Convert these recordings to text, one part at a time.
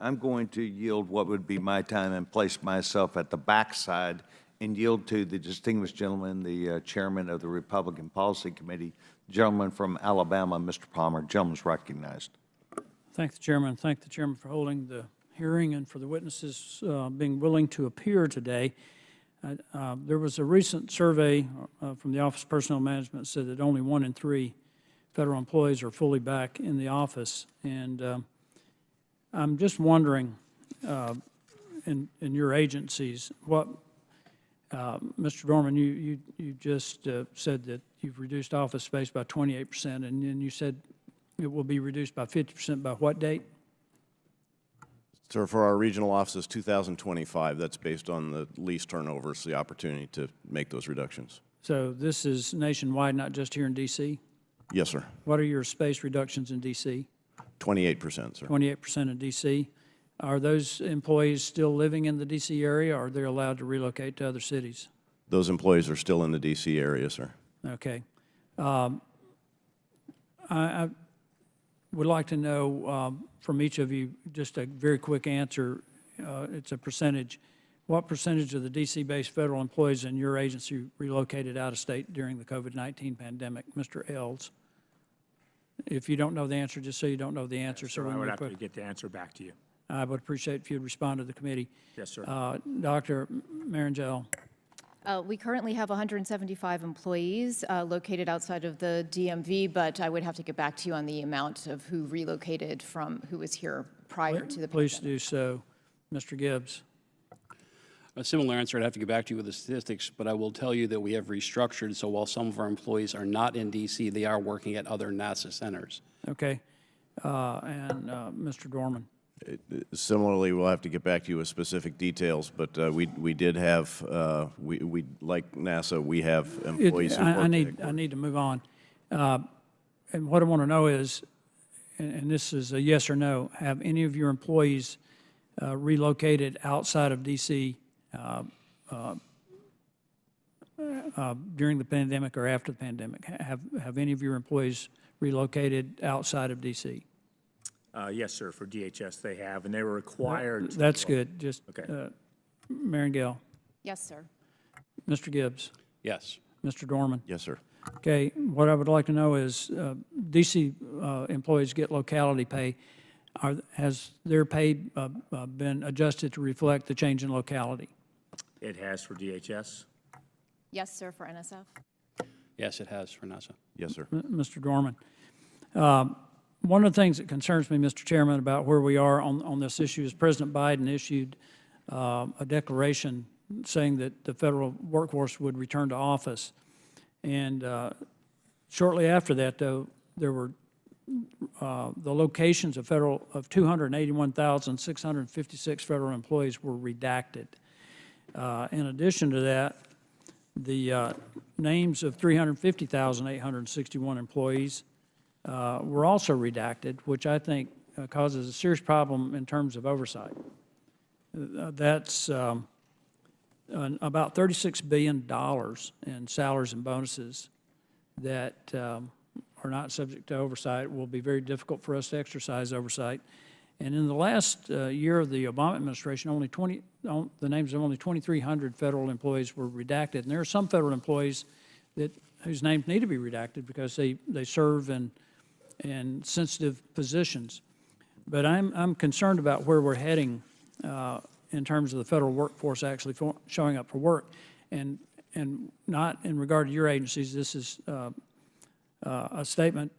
I'm going to yield what would be my time and place myself at the backside and yield to the distinguished gentleman, the chairman of the Republican Policy Committee, gentleman from Alabama, Mr. Palmer. Gentleman's recognized. Thank the chairman. Thank the chairman for holding the hearing and for the witnesses being willing to appear today. There was a recent survey from the Office of Personnel Management that said that only 1 in 3 federal employees are fully back in the office. And I'm just wondering, in your agencies, what, Mr. Dorman, you just said that you've reduced office space by 28%, and then you said it will be reduced by 50% by what date? Sir, for our regional offices, 2025, that's based on the lease turnovers, the opportunity to make those reductions. So this is nationwide, not just here in D.C.? Yes, sir. What are your space reductions in D.C.? 28%, sir. 28% in D.C. Are those employees still living in the D.C. area, or are they allowed to relocate to other cities? Those employees are still in the D.C. area, sir. Okay. I would like to know from each of you just a very quick answer. It's a percentage. What percentage of the D.C.-based federal employees in your agency relocated out of state during the COVID-19 pandemic? Mr. Ells. If you don't know the answer, just say you don't know the answer. Yes, sir, I would have to get the answer back to you. I would appreciate if you'd respond to the committee. Yes, sir. Dr. Marangel. We currently have 175 employees located outside of the DMV, but I would have to get back to you on the amount of who relocated from who was here prior to the Please pandemic. do so. Mr. Gibbs. A similar answer, I'd have to get back to you with the statistics, but I will tell you that we have restructured, so while some of our employees are not in D.C., they are working at other NASA centers. Okay. Mr. Dorman. Similarly, we'll have to get back to you with specific details, but we did have, we like NASA, we have employees who work I need to move on. And what I want to know is, and this is a yes or no, have any of your employees relocated outside of D.C. During the pandemic or after the pandemic? Have any of your employees relocated outside of D.C.? Yes, sir, for DHS they have, and they were required to. That's good. Just, Okay. Marangel. Yes, sir. Mr. Gibbs. Yes. Mr. Dorman. Yes, sir. Okay, what I would like to know is, D.C. Employees get locality pay. Has their pay been adjusted to reflect the change in locality? It has for DHS. Yes, sir, for NSF. Yes, it has for NASA. Yes, sir. Mr. Dorman. One of the things that concerns me, Mr. Chairman, about where we are on this issue is President Biden issued a declaration saying that the federal workforce would return to office. And shortly after that, though, there were the locations of 281,656 federal employees were redacted. In addition to that, the names of 350,861 employees were also redacted, which I think causes a serious problem in terms of oversight. That's about $36 billion in salaries and bonuses that are not subject to oversight. It will be very difficult for us to exercise oversight. And in the last year of the Obama administration, the names of only 2,300 federal employees were redacted. And there are some federal employees whose names need to be redacted because they serve in sensitive positions. But I'm concerned about where we're heading in terms of the federal workforce actually showing up for work. And not in regard to your agencies, this is a statement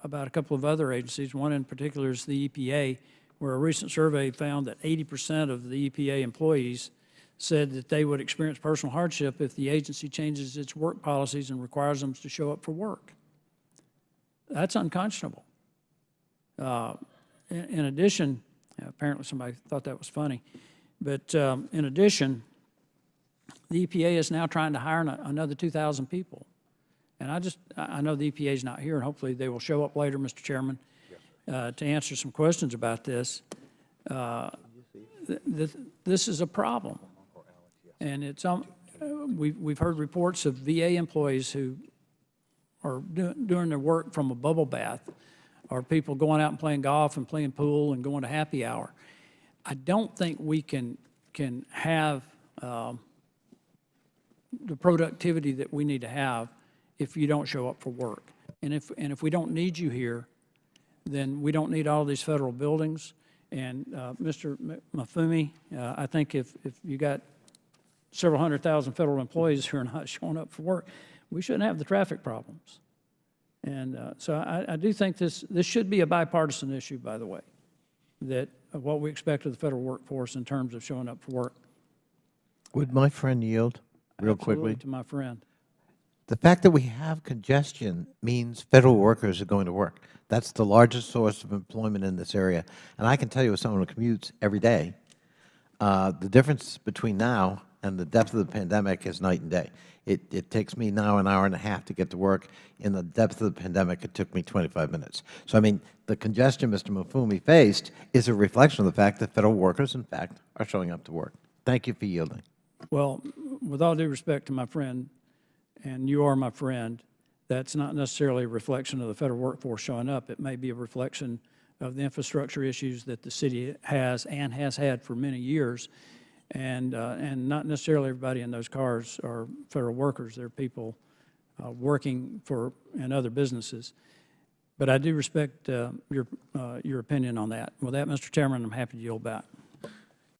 about a couple of other agencies. One in particular is the EPA, where a recent survey found that 80% of the EPA employees said that they would experience personal hardship if the agency changes its work policies and requires them to show up for work. That's unconscionable. In addition, apparently somebody thought that was funny, but in addition, the EPA is now trying to hire another 2,000 people. And I know the EPA is not here, and hopefully they will show up later, Mr. Chairman, to answer some questions about this. This is a problem. And we've heard reports of VA employees who are doing their work from a bubble bath, or people going out and playing golf and playing pool and going to happy hour. I don't think we can have the productivity that we need to have if you don't show up for work. And if we don't need you here, then we don't need all these federal buildings. And Mr. Mafumi, I think if you got several 100,000 federal employees who are not showing up for work, we shouldn't have the traffic problems. And so I do think this should be a bipartisan issue, by the way, that of what we expect of the federal workforce in terms of showing up for work. Would my friend yield real Absolutely, quickly? to my friend. The fact that we have congestion means federal workers are going to work. That's the largest source of employment in this area. And I can tell you as someone who commutes every day, the difference between now and the depth of the pandemic is night and day. It takes me now an hour and a half to get to work. In the depth of the pandemic, it took me 25 minutes. So, I mean, the congestion Mr. Mafumi faced is a reflection of the fact that federal workers, in fact, are showing up to work. Thank you for yielding. Well, with all due respect to my friend, and you are my friend, that's not necessarily a reflection of the federal workforce showing up. It may be a reflection of the infrastructure issues that the city has and has had for many years. And not necessarily everybody in those cars are federal workers. They're people working in other businesses. But I do respect your opinion on that. With that, Mr. Chairman, I'm happy to yield back.